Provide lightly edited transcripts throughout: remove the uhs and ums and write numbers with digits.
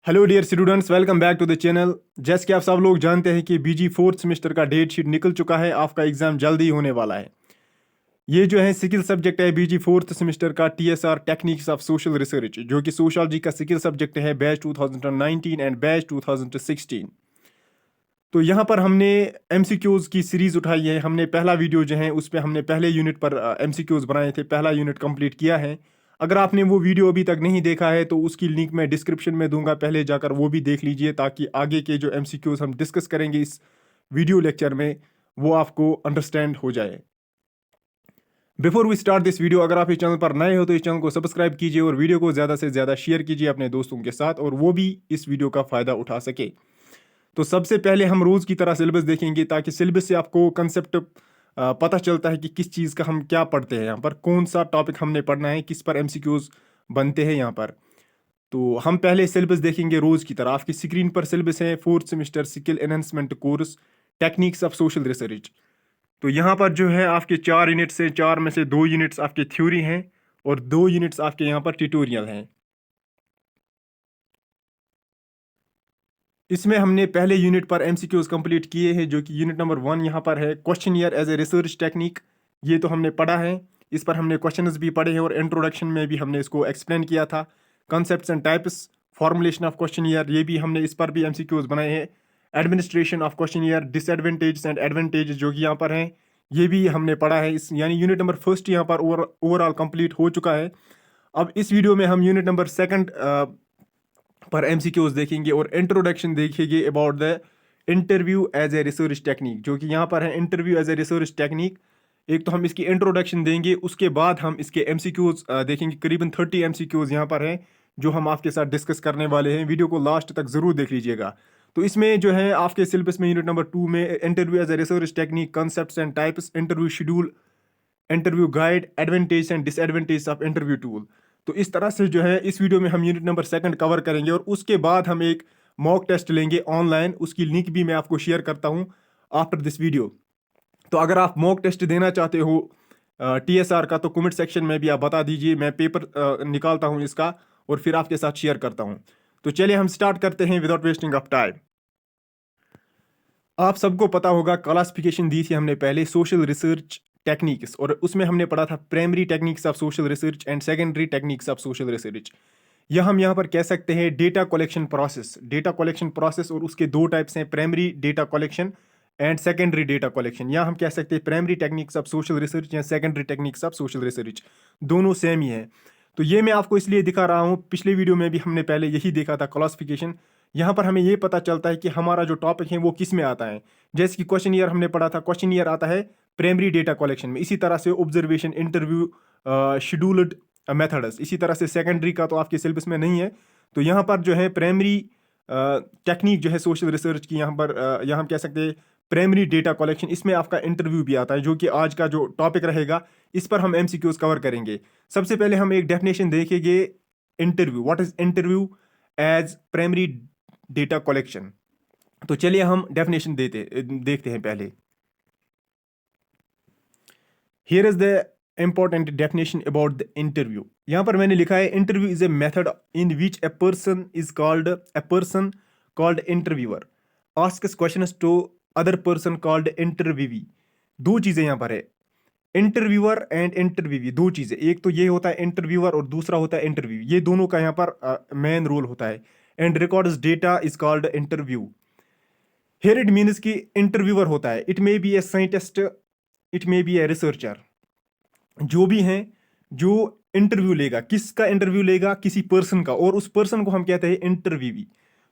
Hello dear students, welcome back to the channel. जैसे कि आप सब लोग जानते हैं कि बीजी फोर्थ सेमेस्टर का डेट शीट निकल चुका है। आपका एग्जाम जल्दी ही होने वाला है। ये जो है सिकिल सब्जेक्ट है बीजी फोर्थ सेमेस्टर का TSR techniques of social research, जो कि सोशोलॉजी का सिकिल सब्जेक्ट है बैच 2019 एंड बैच 2016। तो यहाँ पर हमने एमसीक्यूज की सीरीज उठाई है। हमने पहला वीडियो जो है उस पर हमने पहले यूनिट पर एमसीक्यूज बनाए थे, पहला यूनिट कंप्लीट किया है। अगर आपने वो वीडियो अभी तक नहीं देखा है तो उसकी लिंक मैं डिस्क्रिप्शन में दूंगा, पहले जाकर वो भी देख लीजिए ताकि आगे के जो एमसीक्यूज हम डिस्कस करेंगे इस वीडियो लेक्चर में वो आपको अंडरस्टैंड हो जाए। Before we start this video, अगर आप इस चैनल पर नए हो तो इस चैनल को सब्सक्राइब कीजिए और वीडियो को ज़्यादा से ज़्यादा शेयर कीजिए अपने दोस्तों के साथ, और वो भी इस वीडियो का फ़ायदा उठा सके। तो सबसे पहले हम रोज़ की तरह सिलेबस देखेंगे ताकि सिलेबस से आपको कंसेप्ट पता चलता है कि किस चीज़ का हम क्या पढ़ते हैं, यहाँ पर कौन सा टॉपिक हमने पढ़ना है, किस पर एमसीक्यूज बनते हैं यहाँ पर। तो हम पहले सिलेबस देखेंगे रोज़ की तरह। आपकी स्क्रीन पर सिलेबस है fourth semester skill enhancement course techniques of social research. तो यहाँ पर जो है आपके 4 यूनिट्स हैं, 4 में से 2 यूनिट्स आपके थ्योरी हैं और 2 यूनिट्स आपके यहाँ पर ट्यूटोरियल हैं। इसमें हमने पहले यूनिट पर एमसीक्यूज कंप्लीट किए हैं, जो कि यूनिट नंबर 1 यहाँ पर है questionnaire as a research technique. ये तो हमने पढ़ा है, इस पर हमने क्वेश्चंस भी पढ़े हैं और इंट्रोडक्शन में भी हमने इसको एक्सप्लेन किया था। Concepts and types, formulation of questionnaire, ये भी हमने इस पर भी एमसीक्यूज बनाए हैं। Administration of questionnaire, disadvantage and advantage जो कि यहाँ पर हैं, ये भी हमने पढ़ा है। इस यानी यूनिट नंबर फर्स्ट यहाँ पर ओवरऑल कंप्लीट हो चुका है। अब इस वीडियो में हम यूनिट नंबर सेकंड पर एमसीक्यूज देखेंगे और इंट्रोडक्शन देखेंगे about the interview as a research technique, जो कि यहाँ पर है interview as a research technique. एक तो हम इसकी इंट्रोडक्शन देंगे, उसके बाद हम इसके एमसीक्यूज देखेंगे। करीबन 30 एमसीक्यूज यहाँ पर हैं जो हम आपके साथ डिस्कस करने वाले हैं। वीडियो को लास्ट तक ज़रूर देख लीजिएगा। तो इसमें जो है आपके सिलेबस में यूनिट नंबर 2 में interview as a research technique, concepts and types, interview schedule, interview guide, advantage and disadvantage of interview tool. तो इस तरह से जो है इस वीडियो में हम यूनिट नंबर सेकंड कवर करेंगे और उसके बाद हम एक मॉक टेस्ट लेंगे ऑनलाइन। उसकी लिंक भी मैं आपको शेयर करता हूँ आफ्टर दिस वीडियो। तो अगर आप मॉक टेस्ट देना चाहते हो टीएसआर का तो कमेंट सेक्शन में भी आप बता दीजिए, मैं पेपर निकालता हूँ इसका और फिर आपके साथ शेयर करता हूँ। तो चलिए हम स्टार्ट करते हैं विदाउट वेस्टिंग ऑफ टाइम। आप सबको पता होगा क्लासिफिकेशन दी थी हमने पहले सोशल रिसर्च टेक्निक्स, और उसमें हमने पढ़ा था primary techniques of social research and secondary techniques of social research. यह हम यहाँ पर कह सकते हैं data collection process. Data collection process और उसके दो टाइप्स हैं, primary data collection and secondary data collection. या हम कह सकते हैं primary techniques of social research या secondary techniques of social research, दोनों सेम ही है। तो ये मैं आपको इसलिए दिखा रहा हूँ, पिछले वीडियो में भी हमने पहले यही देखा था क्लासिफिकेशन। यहाँ पर हमें ये पता चलता है कि हमारा जो टॉपिक है वो किस में आता है। जैसे कि क्वेश्चन ईयर हमने पढ़ा था, क्वेश्चन ईयर आता है प्राइमरी डेटा कलेक्शन में। इसी तरह से ऑब्जर्वेशन, इंटरव्यू, शेड्यूल्ड मेथड्स, इसी तरह से सेकेंडरी का तो आपके सिलेबस में नहीं है। तो यहाँ पर जो है प्राइमरी टेक्निक जो है सोशल रिसर्च की, यहाँ पर यहाँ हम कह सकते हैं प्राइमरी डेटा कलेक्शन, इसमें आपका इंटरव्यू भी आता है, जो कि आज का जो टॉपिक रहेगा इस पर हम एमसीक्यूज कवर करेंगे। सबसे पहले हम एक डेफिनेशन देखेंगे interview, what is interview as primary data collection. तो चलिए हम डेफिनेशन देखते हैं पहले। Here is the important definition about the interview. यहां पर मैंने लिखा है interview is a method in which a person called interviewer asks questions to other person called interviewee. दो चीजें यहां पर है, इंटरव्यूअर एंड इंटरव्यूवी, दो चीजें। एक तो ये होता है इंटरव्यूअर और दूसरा होता है इंटरव्यू। ये दोनों का यहाँ पर मेन रोल होता है। And records data is called interview. Here it means कि इंटरव्यूअर होता है, it may be a scientist, it may be a researcher, जो भी हैं, जो इंटरव्यू लेगा, किसका इंटरव्यू लेगा, किसी पर्सन का, और उस पर्सन को हम कहते हैं इंटरव्यूवी।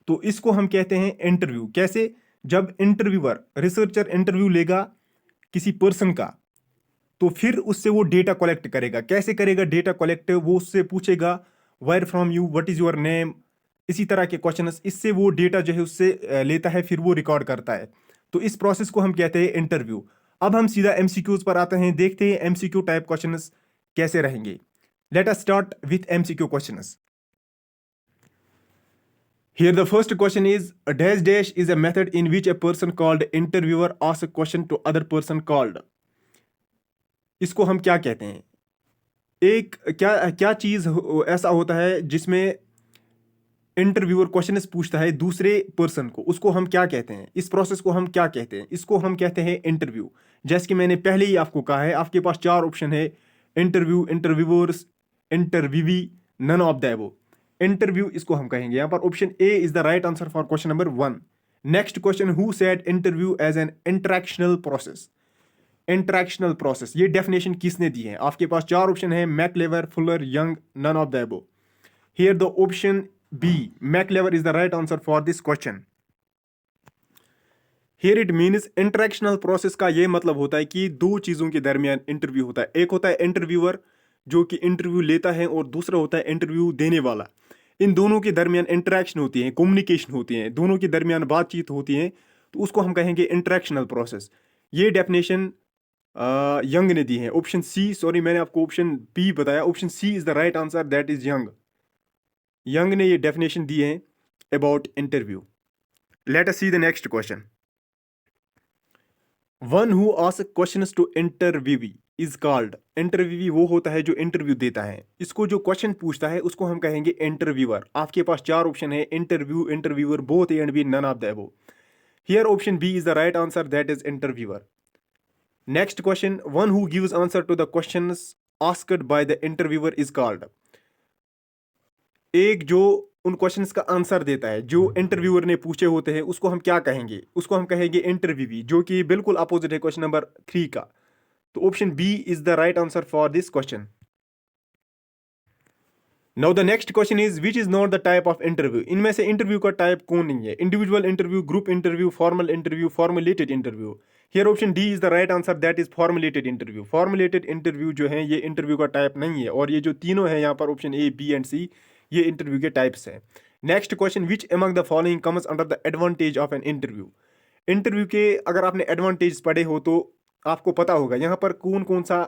तो इसको हम कहते हैं इंटरव्यू। कैसे? जब इंटरव्यूअर, रिसर्चर इंटरव्यू लेगा किसी पर्सन का तो फिर उससे वो डेटा कलेक्ट करेगा। कैसे करेगा डेटा कलेक्ट? वो उससे पूछेगा where from you, what is your name, इसी तरह के क्वेश्चंस। इससे वो डेटा जो है उससे लेता है, फिर वो रिकॉर्ड करता है। तो इस प्रोसेस को हम कहते हैं इंटरव्यू। अब हम सीधा एमसीक्यूज पर आते हैं, देखते हैं एमसीक्यू टाइप क्वेश्चंस कैसे रहेंगे। Let us start with MCQ questions. Here the first question is a dash dash is a method in which a person called interviewer asks a question to other person called। इसको हम क्या कहते हैं? एक क्या क्या चीज ऐसा होता है जिसमें इंटरव्यूअर क्वेश्चन पूछता है दूसरे पर्सन को, उसको हम क्या कहते हैं, इस प्रोसेस को हम क्या कहते हैं, इसको हम कहते हैं इंटरव्यू। जैसे कि मैंने पहले ही आपको कहा है, आपके पास 4 ऑप्शन है, interview, interviewers, interviewee, none of the above. Interview इसको हम कहेंगे। यहाँ पर option A is the right answer for question number 1। Next question, who said interview as an interactional process. Interactional process, ये डेफिनेशन किसने दी है? आपके पास 4 ऑप्शन है, MacIver, Fuller, Young, none of the above. Here the option B, MacIver is the right answer for this question. Here it means interactional process का ये मतलब होता है कि दो चीजों के दरमियान इंटरव्यू होता है। एक होता है इंटरव्यूअर जो कि इंटरव्यू लेता है, और दूसरा होता है इंटरव्यू देने वाला। इन दोनों के दरमियान इंटरेक्शन होती है, कम्युनिकेशन होती है, दोनों के दरमियान बातचीत होती है, तो उसको हम कहेंगे इंटरेक्शनल प्रोसेस। ये डेफिनेशन यंग ने दी है। ऑप्शन सी, सॉरी मैंने आपको ऑप्शन बी बताया, option C is the right answer, that is Young. Young ने ये डेफिनेशन दी है about interview. Let us see the next question. One who asks questions to interviewee is called. Interviewee वो होता है जो इंटरव्यू देता है। इसको जो क्वेश्चन पूछता है उसको हम कहेंगे इंटरव्यूअर। आपके पास 4 ऑप्शन है, interview, interviewer, both A and B, none of the above. Here option B is the right answer, that is interviewer. Next question, one who gives answer to the questions asked by the interviewer is called. एक जो उन questions का answer देता है जो interviewer ने पूछे होते हैं, उसको हम क्या कहेंगे? उसको हम कहेंगे इंटरव्यूवी, जो कि बिल्कुल अपोजिट है क्वेश्चन नंबर 3 का। तो option B is the right answer for this question. Now the next question is which is not the type of interview. इनमें से इंटरव्यू का टाइप कौन नहीं है? Individual interview, group interview, formal interview, formulated interview. Here option D is the right answer, that is formulated interview. Formulated interview जो है ये interview का टाइप नहीं है, और ये जो तीनों है यहाँ पर ऑप्शन ए, बी एंड सी, ये इंटरव्यू के टाइप्स हैं। Next question, which among the following comes under the advantage of an interview. Interview के अगर आपने एडवांटेज पढ़े हो तो आपको पता होगा यहाँ पर कौन कौन सा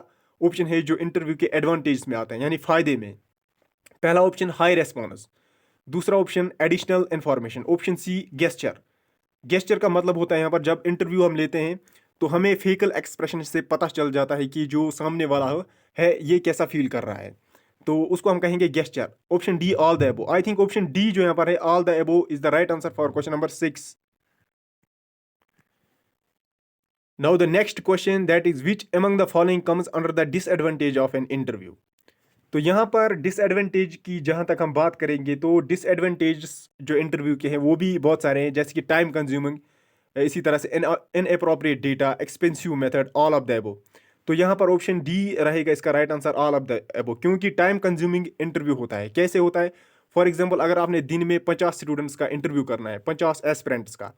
ऑप्शन है जो इंटरव्यू के एडवांटेज में आता है, यानी फायदे में। पहला ऑप्शन हाई रेस्पॉन्स, दूसरा option additional information, option C gesture. Gesture का मतलब होता है यहाँ पर जब इंटरव्यू हम लेते हैं तो हमें फेशियल एक्सप्रेशन से पता चल जाता है कि जो सामने वाला है ये कैसा फील कर रहा है, तो उसको हम कहेंगे gesture. Option D all the above. I think option D जो यहाँ पर है all the above is the right answer for question number 6। Now the next question, that is which among the following comes under the disadvantage of an interview. तो यहाँ पर disadvantage की जहाँ तक हम बात करेंगे तो डिसएडवांटेज जो इंटरव्यू के हैं वो भी बहुत सारे हैं, जैसे कि टाइम कंज्यूमिंग, इसी तरह से inappropriate data, expensive method, all of the above. तो यहाँ पर ऑप्शन डी रहेगा इसका right answer, all of the above, क्योंकि टाइम कंज्यूमिंग इंटरव्यू होता है। कैसे होता है? फॉर एग्जाम्पल, अगर आपने दिन में 50 स्टूडेंट्स का इंटरव्यू करना है, 50 एस्पिरेंट्स का,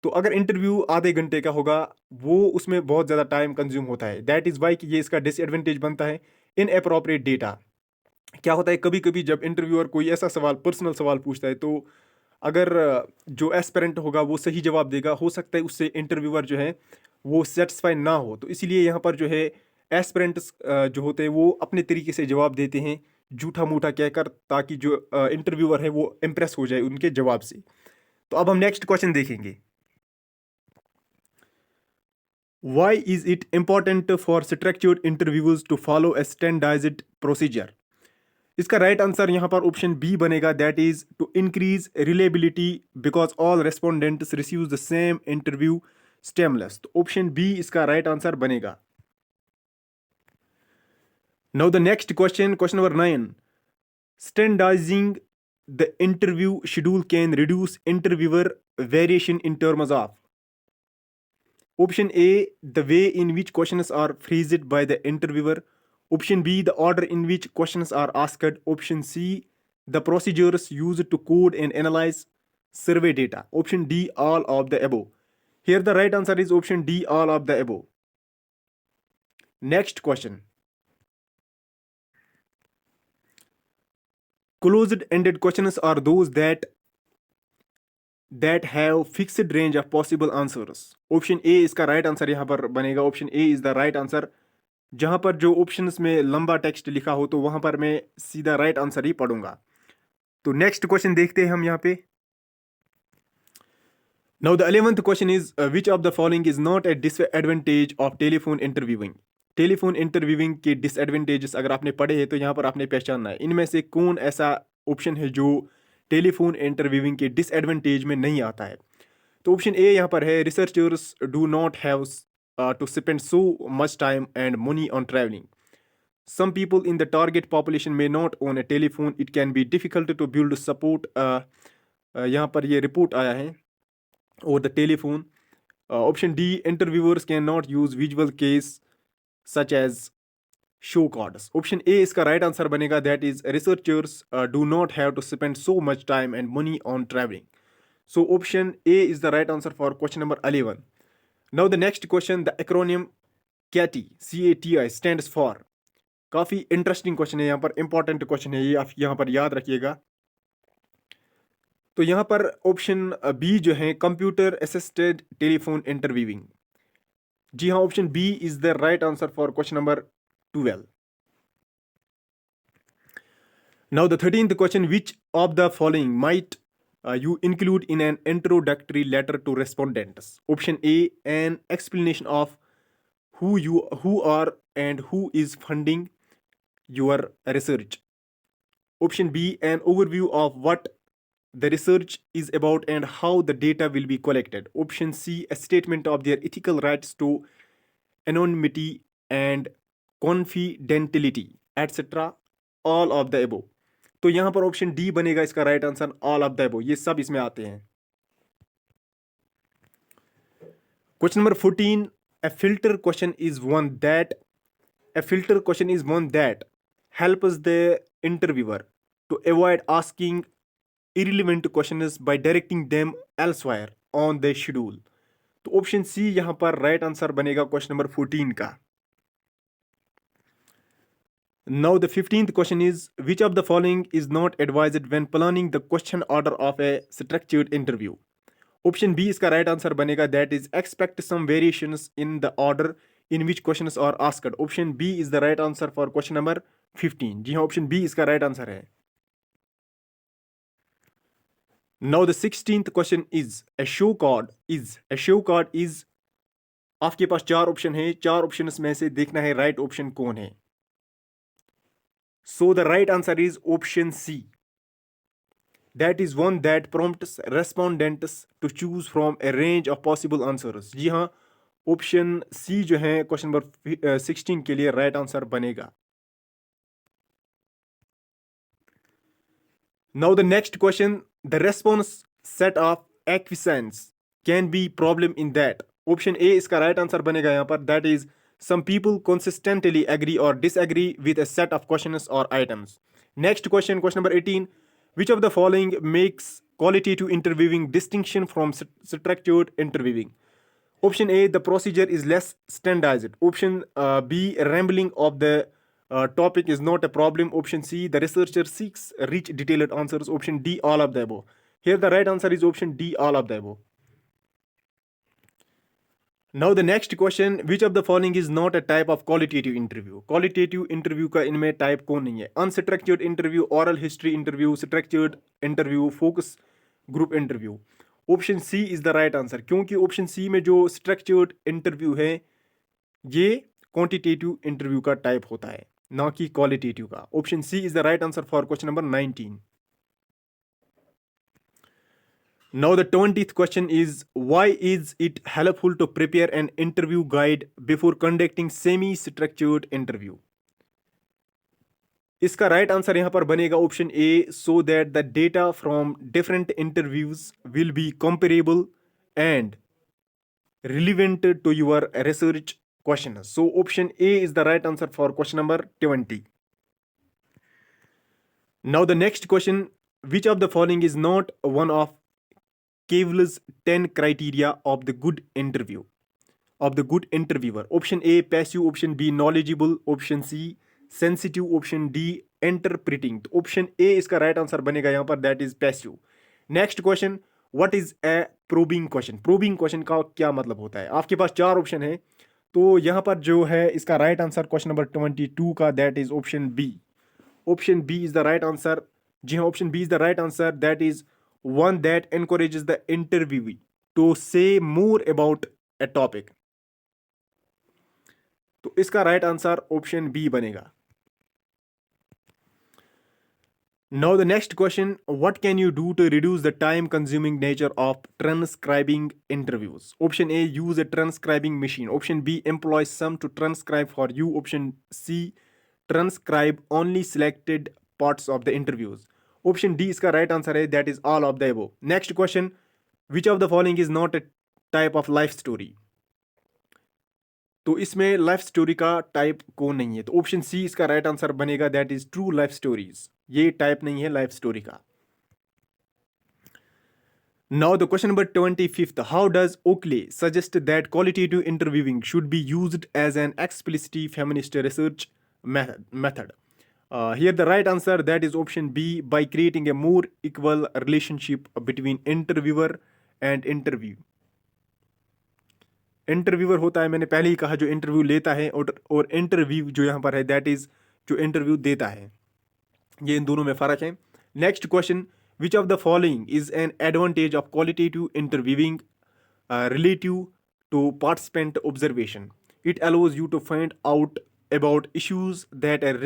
तो अगर इंटरव्यू आधे घंटे का होगा वो उसमें बहुत ज़्यादा टाइम कंज्यूम होता है। दैट इज़ वाई कि ये इसका डिसएडवांटेज बनता है। इनअप्रोप्रिएट डेटा, क्या होता है कभी कभी जब इंटरव्यूअर कोई ऐसा सवाल, पर्सनल सवाल पूछता है, तो अगर जो एस्पिरेंट होगा वो सही जवाब देगा, हो सकता है उससे इंटरव्यूअर जो है वो सेटिस्फाई ना हो। तो इसीलिए यहाँ पर जो है एस्पिरेंट्स जो होते हैं वो अपने तरीके से जवाब देते हैं, झूठा मूठा कहकर, ताकि जो इंटरव्यूअर है वो इम्प्रेस हो जाए उनके जवाब से। तो अब हम नेक्स्ट क्वेश्चन देखेंगे। Why is it important for structured interviews to follow a standardized procedure? इसका राइट आंसर यहाँ पर ऑप्शन बी बनेगा, that is to increase reliability because all respondents receive the same interview stimulus. तो option B इसका right answer बनेगा। Now the next question, question number 9, standardising the interview schedule can reduce interviewer variation in terms of. Option A, the way in which questions are phrased by the interviewer. Option B, the order in which questions are asked. Option C, the procedures used to code and analyze survey data. Option D, all of the above. Here the right answer is option D, all of the above. Next question. Closed-ended questions are those that have fixed range of possible answers. Option A इसका right answer यहाँ पर बनेगा, option A is the right answer. जहाँ पर जो options में लंबा text लिखा हो तो वहाँ पर मैं सीधा राइट आंसर ही पढ़ूंगा। तो नेक्स्ट क्वेश्चन देखते हैं हम यहाँ पे। Now the 11th question is which of the following is not a disadvantage of telephone interviewing. Telephone interviewing के डिसएडवांटेजेस अगर आपने पढ़े हैं तो यहाँ पर आपने पहचानना है, इनमें से कौन ऐसा ऑप्शन है जो टेलीफोन इंटरव्यूइंग के डिसएडवांटेज में नहीं आता है। तो ऑप्शन ए यहाँ पर है, researchers do not have to spend so much time and money on travelling. Some people in the target population may not own a telephone. It can be difficult to build support. यहाँ पर ये report आया है over the telephone. Option D, interviewers cannot use visual case such as show cards. Option A इसका right answer बनेगा, that is researchers do not have to spend so much time and money on traveling. So option A is the right answer for question number 11. Now the next question, the acronym CATI, CATI stands for, काफी interesting question है, यहाँ पर important question है, ये आप यहाँ पर याद रखिएगा। तो यहाँ पर ऑप्शन बी जो है, कंप्यूटर असिस्टेड टेलीफोन इंटरव्यूइंग। जी हाँ, option B is the right answer for question number 12। Now the 13th क्वेश्चन, which of the following might you include in an introductory letter to respondents? Option A, an explanation of who are and who is funding your research. Option B, an overview of what the research is about and how the data will be collected. Option C, a statement of their ethical rights to anonymity and confidentiality, etc. All of the above. तो यहां पर option D बनेगा इसका right answer, all of the above, ये सब इसमें आते हैं। Question number 14, a filter question is one that helps the interviewer to avoid asking irrelevant questions by directing them elsewhere on the schedule. तो option सी यहां पर राइट आंसर बनेगा question number 14 का। Now the 15th question is, which of the following is not advised when planning the question order of a structured interview? Option B इसका right answer बनेगा, that is expect some variations in the order in which questions are asked. Option B is the right answer for question number 15. जी हाँ, option B इसका right answer है। Now the 16th question is, a show card is आपके पास चार option है, चार options में से देखना है राइट ऑप्शन कौन है। So the right answer is option C. That is one that prompts respondents to choose from a range of possible answers. जी हाँ, ऑप्शन सी जो है क्वेश्चन नंबर 16 के लिए राइट आंसर बनेगा। Now the next question, the response set of acquiescence can be problem in that. Option A इसका right answer बनेगा यहाँ पर, that is some people consistently agree or disagree with a set of questions or items. Next question, question number 18, which of the following makes qualitative interviewing distinction from structured interviewing? Option A, the procedure is less standardized. Option B, rambling of the topic is not a problem. Option C, the researcher seeks rich detailed answers. Option D, all of the above. Here the right answer is option D, all of the above. Now the next question, which of the following is not a type of qualitative interview? Qualitative interview का इनमें type कौन नहीं है? Unstructured interview, oral history interview, structured interview, focus group interview. Option C is the right answer, क्योंकि option C में जो structured interview है ये क्वांटिटेटिव इंटरव्यू का टाइप होता है, ना कि क्वालिटेटिव का। Option C is the right answer for question number 19। Now the 20th question is, why is it helpful to prepare an interview guide before conducting semi-structured interview? इसका right answer यहां पर बनेगा option A, so that the data from different interviews will be comparable and relevant to your research question. So option A is the right answer for question number 20। Now the next question, which of the following is not one of Cavill's 10 criteria of the good interviewer? Option A, passive. Option B, knowledgeable. Option C, sensitive. Option D, interpreting. तो option A इसका right answer बनेगा यहाँ पर, that is passive. Next question, what is a probing question? Probing question का क्या मतलब होता है? आपके पास चार ऑप्शन है, तो यहाँ पर जो है इसका राइट आंसर क्वेश्चन नंबर 22 का, that is option B. Option B is the right answer. जी हाँ, option B is the right answer, that is one that encourages the interviewee to say more about a topic. तो इसका right answer option B बनेगा। Now the next question, what can you do to reduce the time consuming nature of transcribing interviews? Option A, use a transcribing machine. Option B, employ some to transcribe for you. Option C, transcribe only selected parts of the interviews. Option D इसका right answer है, that is all of the above. Next question, which of the following is not a type of life story? तो इसमें life story का type कौन नहीं है? तो option C इसका राइट आंसर बनेगा, that is true life stories. ये टाइप नहीं है लाइफ स्टोरी का। Now the question number 25th, how does Oakley suggest that qualitative interviewing should be used as an explicitly feminist research method? Here the right answer, that is option B, by creating a more equal relationship between interviewer and interview. Interviewer होता है, मैंने पहले ही कहा, जो interview लेता है, और interview जो यहाँ पर है दैट इज जो इंटरव्यू देता है। ये इन दोनों में फ़र्क है। Next question, which of the following is an advantage of qualitative interviewing relative to participant observation? It allows you to find out about issues that are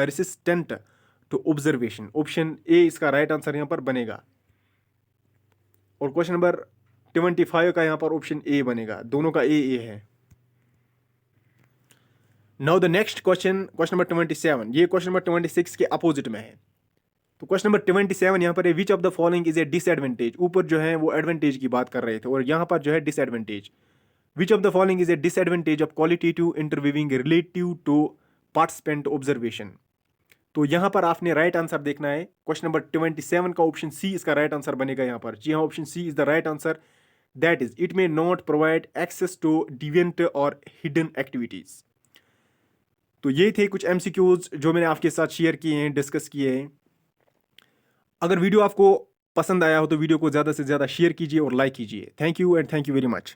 resistant to observation. Option A इसका right answer यहाँ पर बनेगा, और question number 25 का यहाँ पर option ए बनेगा, दोनों का ए है। Now the next question, question number 27, ये क्वेश्चन नंबर 26 के अपोजिट में है। तो क्वेश्चन नंबर 27 यहाँ पर है, विच of the following is a disadvantage? ऊपर जो है वो एडवांटेज की बात कर रहे थे, और यहाँ पर जो है disadvantage. Which of the following is a disadvantage of qualitative interviewing relative to participant observation? तो यहाँ पर आपने राइट आंसर देखना है। क्वेश्चन नंबर 27 का ऑप्शन सी इसका राइट आंसर बनेगा यहाँ पर। जी हाँ, option C is the right answer, that is it may not provide access to deviant or hidden activities. तो ये थे कुछ एमसीक्यूज जो मैंने आपके साथ शेयर किए हैं, डिस्कस किए हैं। अगर वीडियो आपको पसंद आया हो तो वीडियो को ज़्यादा से ज़्यादा शेयर कीजिए और लाइक कीजिए। Thank you and thank you very much.